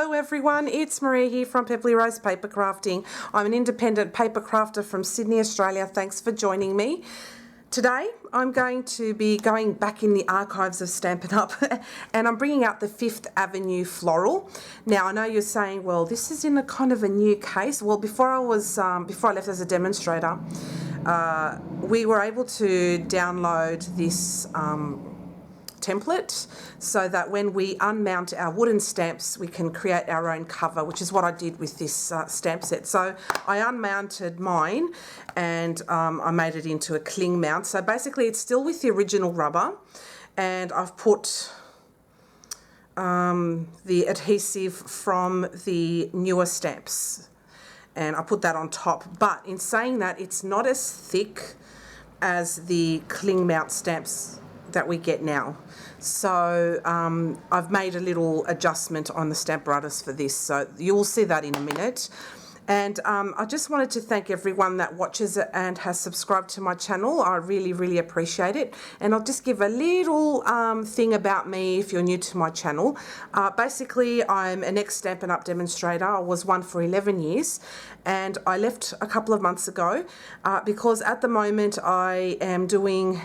Hello everyone, it's Maria here from Pebbly Rose Paper Crafting. I'm an independent paper crafter from Sydney, Australia. Thanks for joining me. Today I'm going to be going back in the archives of Stampin' Up and I'm bringing out the Fifth Avenue Floral. Now I know you're saying, well, this is in a kind of a new case. Well, before I left as a demonstrator, we were able to download this template so that when we unmount our wooden stamps we can create our own cover, which is what I did with this stamp set. So I unmounted mine and I made it into a cling mount. So basically it's still with the original rubber and I've put the adhesive from the newer stamps and I put that on top. But in saying that, it's not as thick as the cling mount stamps that we get now. So I've made a little adjustment on the Stamparatus for this, so you'll see that in a minute. And I just wanted to thank everyone that watches it and has subscribed to my channel. I really appreciate it. And I'll just give a little thing about me if you're new to my channel. Basically, I'm an ex-Stampin' Up demonstrator. I was one for 11 years and I left a couple of months ago because at the moment I am doing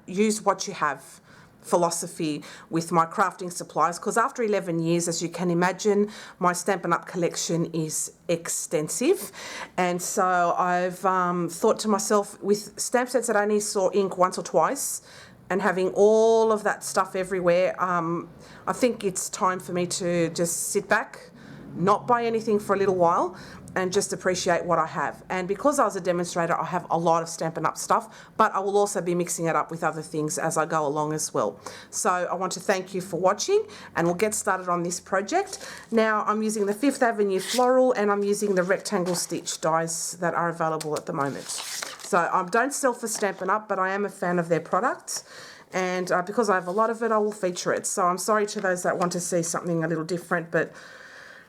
use what you have philosophy with my crafting supplies, because after 11 years, as you can imagine, my Stampin' Up collection is extensive. And so I've thought to myself, with stamp sets that I only saw ink once or twice and having all of that stuff everywhere, I think it's time for me to just sit back, not buy anything for a little while, and just appreciate what I have. And because I was a demonstrator, I have a lot of Stampin' Up stuff, but I will also be mixing it up with other things as I go along as well. So I want to thank you for watching and we'll get started on this project. Now I'm using the Fifth Avenue Floral and I'm using the rectangle stitch dies that are available at the moment. So I don't sell for Stampin' Up, but I am a fan of their products. And because I have a lot of it, I will feature it. So I'm sorry to those that want to see something a little different, but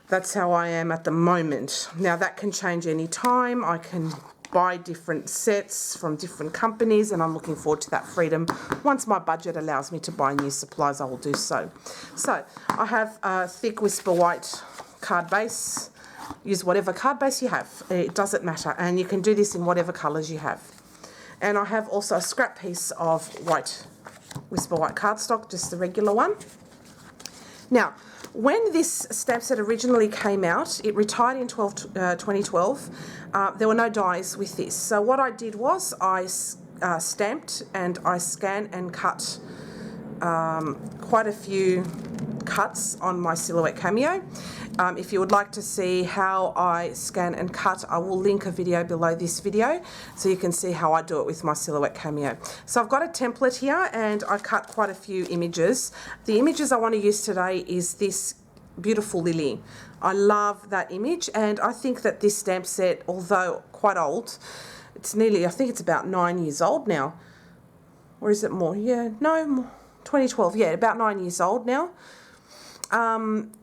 that's how I am at the moment. Now that can change any time. I can buy different sets from different companies and I'm looking forward to that freedom. Once my budget allows me to buy new supplies, I will do so. So I have a thick Whisper White card base. Use whatever card base you have. It doesn't matter. And you can do this in whatever colours you have. And I have also a scrap piece of white Whisper White cardstock, just the regular one. Now, when this stamp set originally came out, it retired in 2012. There were no dies with this. So what I did was I stamped and I scanned and cut quite a few cuts on my Silhouette Cameo. If you would like to see how I scan and cut, I will link a video below this video so you can see how I do it with my Silhouette Cameo. So I've got a template here and I cut quite a few images. The images I want to use today is this beautiful lily. I love that image and I think that this stamp set, although quite old, it's nearly, I think it's about 9 years old now. Or is it more? Yeah, no, 2012, yeah, about 9 years old now.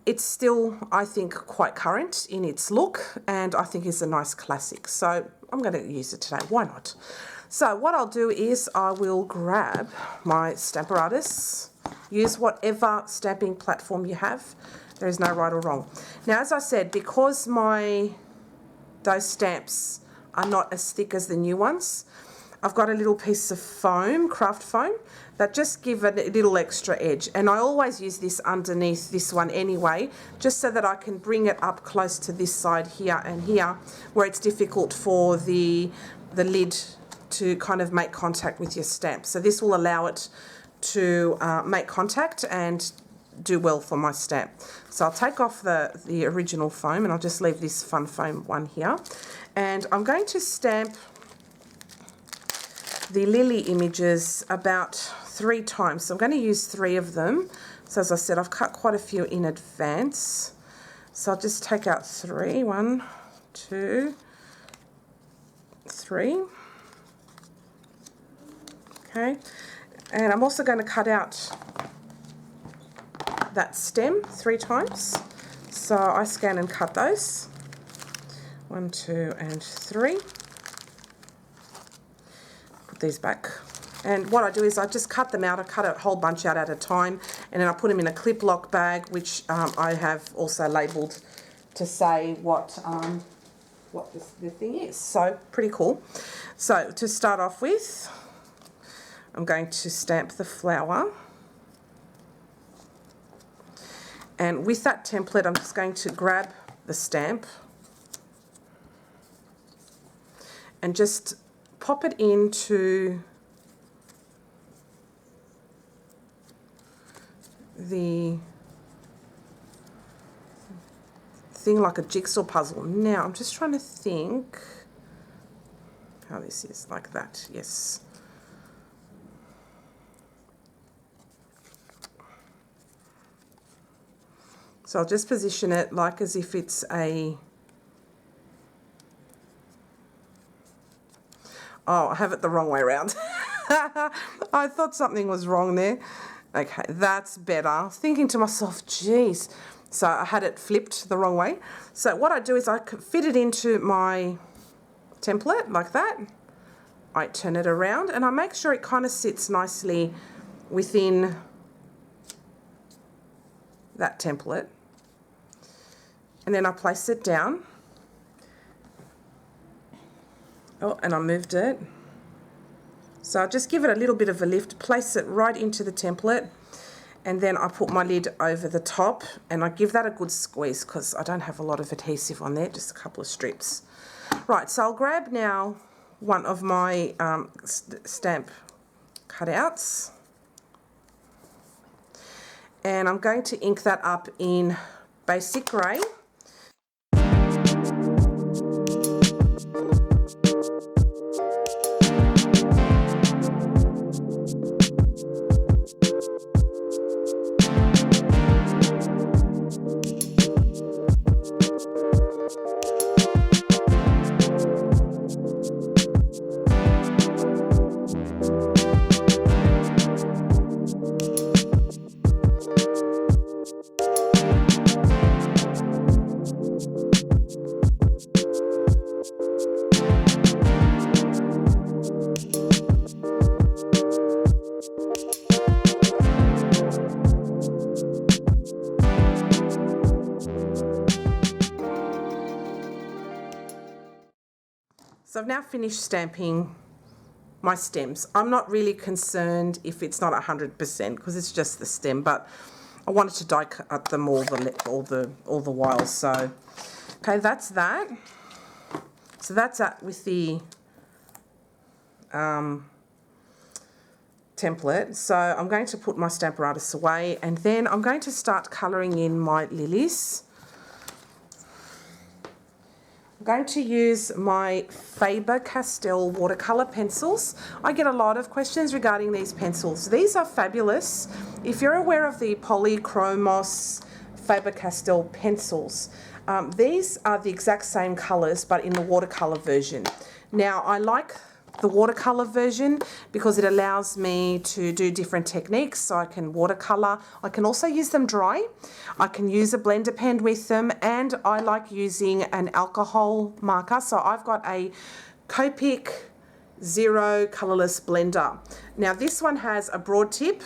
It's still, I think, quite current in its look and I think it's a nice classic. So I'm going to use it today. Why not? So what I'll do is I will grab my Stamparatus, use whatever stamping platform you have. There is no right or wrong. Now, as I said, because those stamps are not as thick as the new ones, I've got a little piece of foam, craft foam, that just give it a little extra edge. And I always use this underneath this one anyway, just so that I can bring it up close to this side here and here, where it's difficult for the lid to kind of make contact with your stamp. So this will allow it to make contact and do well for my stamp. So I'll take off the original foam and I'll just leave this fun foam one here. And I'm going to stamp the lily images about 3 times. So I'm going to use 3 of them. So as I said, I've cut quite a few in advance. So I'll just take out 3. 1, 2, 3. Okay. And I'm also going to cut out that stem 3 times. So I scan and cut those. 1, 2, and 3. Put these back. And what I do is I just cut them out. I cut a whole bunch out at a time, and then I put them in a Clip-Lock bag, which I have also labelled to say what the thing is. So pretty cool. So to start off with, I'm going to stamp the flower. And with that template, I'm just going to grab the stamp and just pop it into the thing like a jigsaw puzzle. Now, I'm just trying to think how this is, like that, yes. So I'll just position it like as if it's a... Oh, I have it the wrong way around. I thought something was wrong there. Okay, that's better. I was thinking to myself, geez. So I had it flipped the wrong way. So what I do is I fit it into my template like that. I turn it around and I make sure it kind of sits nicely within that template. And then I place it down. Oh, and I moved it. So I just give it a little bit of a lift, place it right into the template, and then I put my lid over the top and I give that a good squeeze because I don't have a lot of adhesive on there, just a couple of strips. Right, so I'll grab now one of my stamp cutouts and I'm going to ink that up in basic grey. So I've now finished stamping my stems. I'm not really concerned if it's not 100% because it's just the stem, but I wanted to die cut them all the while. So, okay, that's that. So that's that with the template. So I'm going to put my Stamparatus away and then I'm going to start colouring in my lilies. I'm going to use my Faber-Castell watercolour pencils. I get a lot of questions regarding these pencils. These are fabulous. If you're aware of the Polychromos Faber-Castell pencils, these are the exact same colours but in the watercolour version. Now I like the watercolour version because it allows me to do different techniques. So I can watercolour, I can also use them dry, I can use a blender pen with them, and I like using an alcohol marker. So I've got a Copic Zero colourless blender. Now this one has a broad tip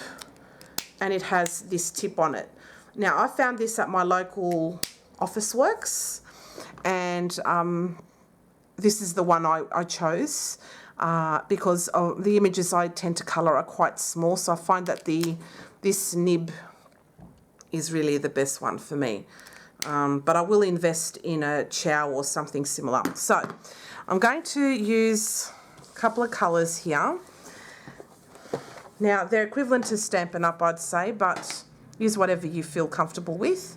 and it has this tip on it. Now I found this at my local Officeworks and this is the one I chose. Because of the images I tend to colour are quite small, so I find that this nib is really the best one for me. But I will invest in a Chow or something similar. So I'm going to use a couple of colours here. Now they're equivalent to Stampin' Up, I'd say, but use whatever you feel comfortable with.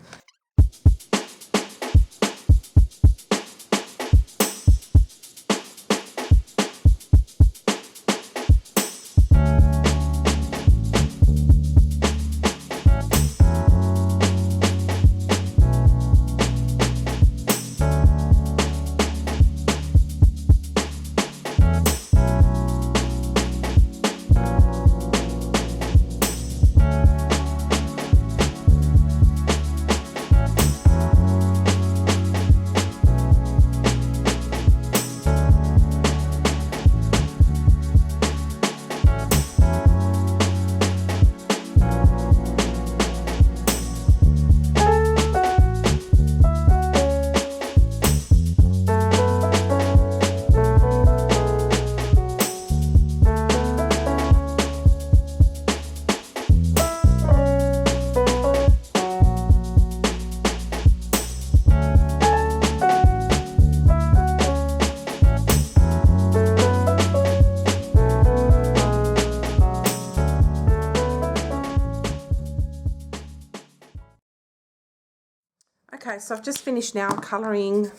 Okay, so I've just finished now colouring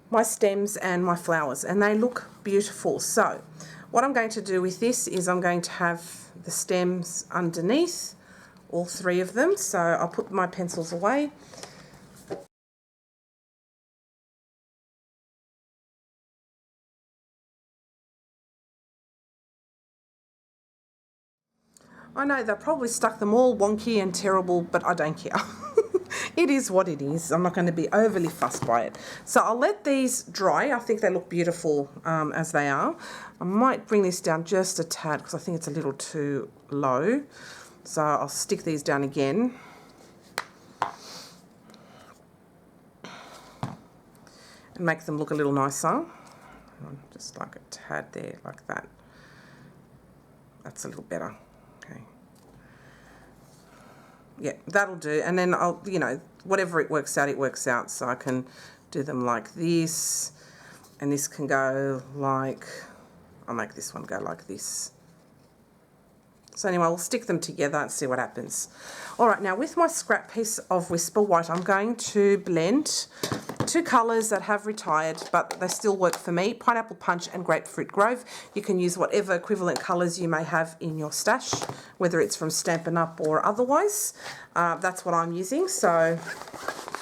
my stems and my flowers, and they look beautiful. So what I'm going to do with this is I'm going to have the stems underneath, all three of them. So I'll put my pencils away. I know they probably stuck them all wonky and terrible, but I don't care. It is what it is. I'm not going to be overly fussed by it. So I'll let these dry. I think they look beautiful as they are. I might bring this down just a tad because I think it's a little too low. So I'll stick these down again. And make them look a little nicer. Just like a tad there, like that. That's a little better. Okay. Yeah, that'll do. And then I'll, you know, whatever it works out, it works out. So I can do them like this. And this can go like, I'll make this one go like this. So anyway, we'll stick them together and see what happens. All right, now with my scrap piece of Whisper White, I'm going to blend two colours that have retired, but they still work for me, Pineapple Punch and Grapefruit Grove. You can use whatever equivalent colours you may have in your stash, whether it's from Stampin' Up or otherwise. That's what I'm using, so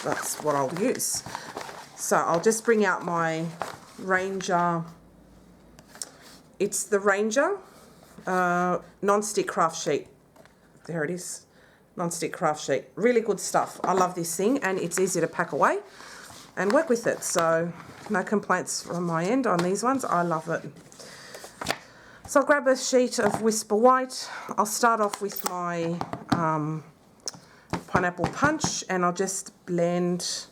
that's what I'll use. So I'll just bring out my Ranger. It's the Ranger non-stick craft sheet. There it is, non-stick craft sheet. Really good stuff. I love this thing, and it's easy to pack away and work with it. So no complaints from my end on these ones. I love it. So I'll grab a sheet of Whisper White. I'll start off with my Pineapple Punch, and I'll just blend.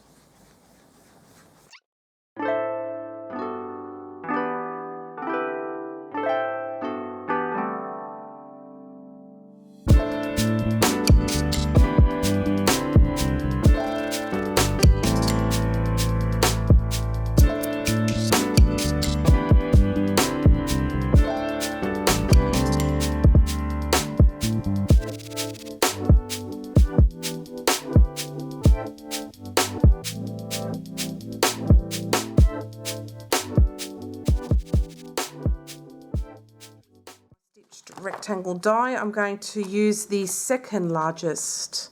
Rectangle die. I'm going to use the second largest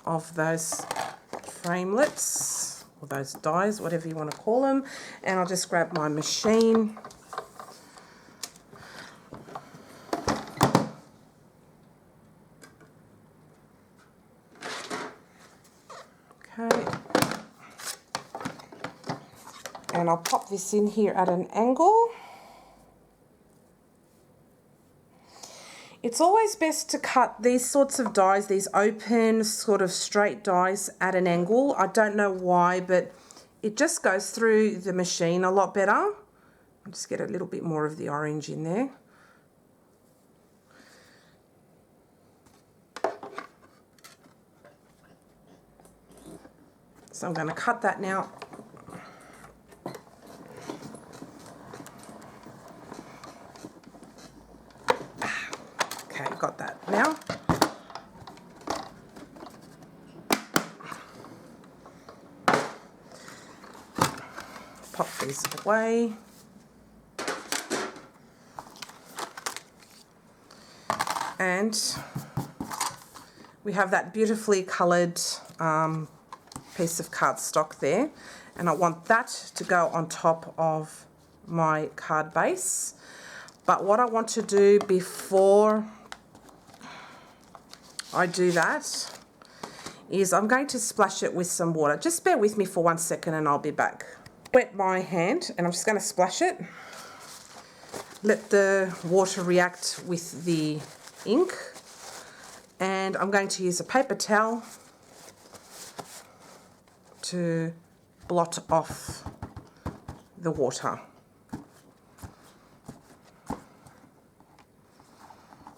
of those framelets, or those dies, whatever you want to call them, and I'll just grab my machine. Okay, and I'll pop this in here at an angle. It's always best to cut these sorts of dies, these open sort of straight dies, at an angle. I don't know why, but it just goes through the machine a lot better. I'll just get a little bit more of the orange in there. So I'm going to cut that now. Okay, got that now. Pop these away. And we have that beautifully coloured piece of cardstock there. And I want that to go on top of my card base. But what I want to do before I do that is I'm going to splash it with some water. Just bear with me for 1 second and I'll be back. Wet my hand and I'm just going to splash it. Let the water react with the ink, and I'm going to use a paper towel to blot off the water.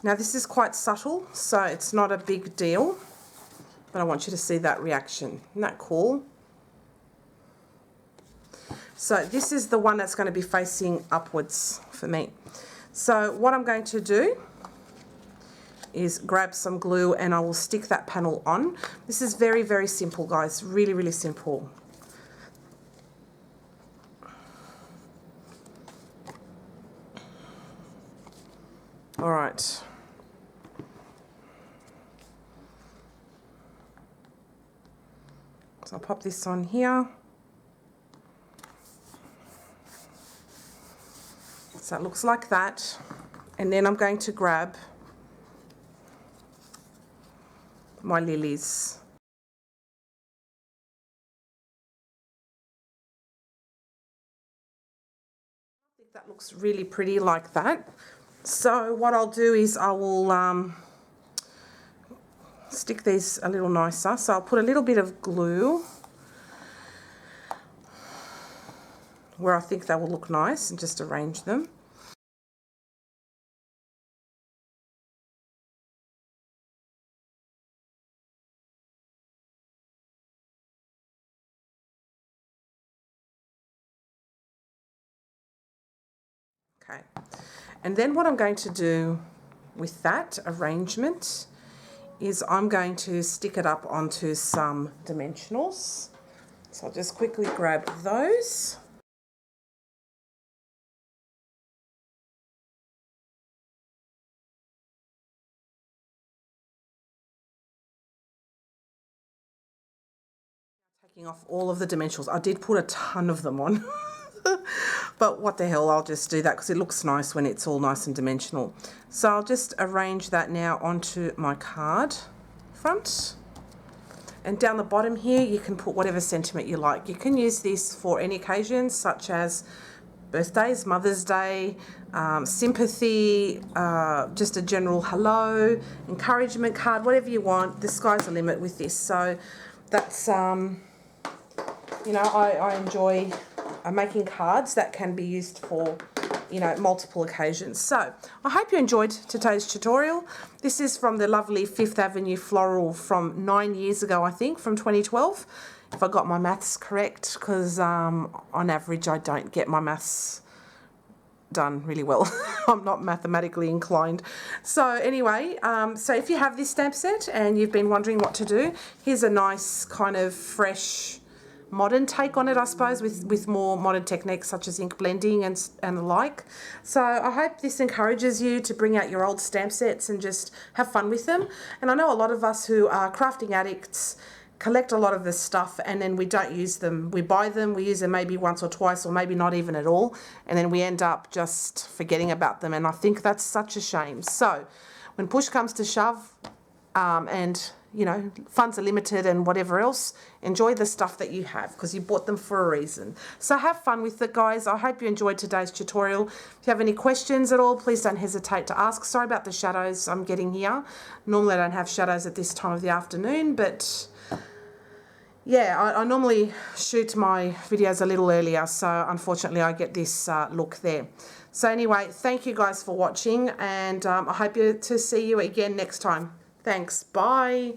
Now this is quite subtle, so it's not a big deal, but I want you to see that reaction. Isn't that cool? So this is the one that's going to be facing upwards for me. So what I'm going to do is grab some glue and I will stick that panel on. This is very, very simple, guys. Really, really simple. All right. So I'll pop this on here. So it looks like that. And then I'm going to grab my lilies. I think that looks really pretty like that. So what I'll do is I will stick these a little nicer. So I'll put a little bit of glue where I think they will look nice and just arrange them. Okay, and then what I'm going to do with that arrangement is I'm going to stick it up onto some dimensionals. So I'll just quickly grab those. Taking off all of the dimensionals. I did put a ton of them on. But what the hell, I'll just do that because it looks nice when it's all nice and dimensional. So I'll just arrange that now onto my card front. And down the bottom here, you can put whatever sentiment you like. You can use this for any occasions, such as birthdays, Mother's Day, sympathy, just a general hello, encouragement card, whatever you want. The sky's the limit with this. So that's, you know, I enjoy making cards that can be used for, you know, multiple occasions. So I hope you enjoyed today's tutorial. This is from the lovely 5th Avenue Floral from 9 years ago, I think, from 2012, if I got my maths correct, because on average I don't get my maths done really well. I'm not mathematically inclined. So anyway, so if you have this stamp set and you've been wondering what to do, here's a nice kind of fresh modern take on it, I suppose, with more modern techniques such as ink blending and the like. So I hope this encourages you to bring out your old stamp sets and just have fun with them. And I know a lot of us who are crafting addicts collect a lot of this stuff and then we don't use them. We buy them, we use them maybe once or twice or maybe not even at all, and then we end up just forgetting about them, and I think that's such a shame. So when push comes to shove, and you know, funds are limited and whatever else, enjoy the stuff that you have because you bought them for a reason. So have fun with it, guys. I hope you enjoyed today's tutorial. If you have any questions at all, please don't hesitate to ask. Sorry about the shadows I'm getting here. Normally I don't have shadows at this time of the afternoon, but yeah, I normally shoot my videos a little earlier, so unfortunately I get this look there. So anyway, thank you guys for watching, and I hope to see you again next time. Thanks. Bye.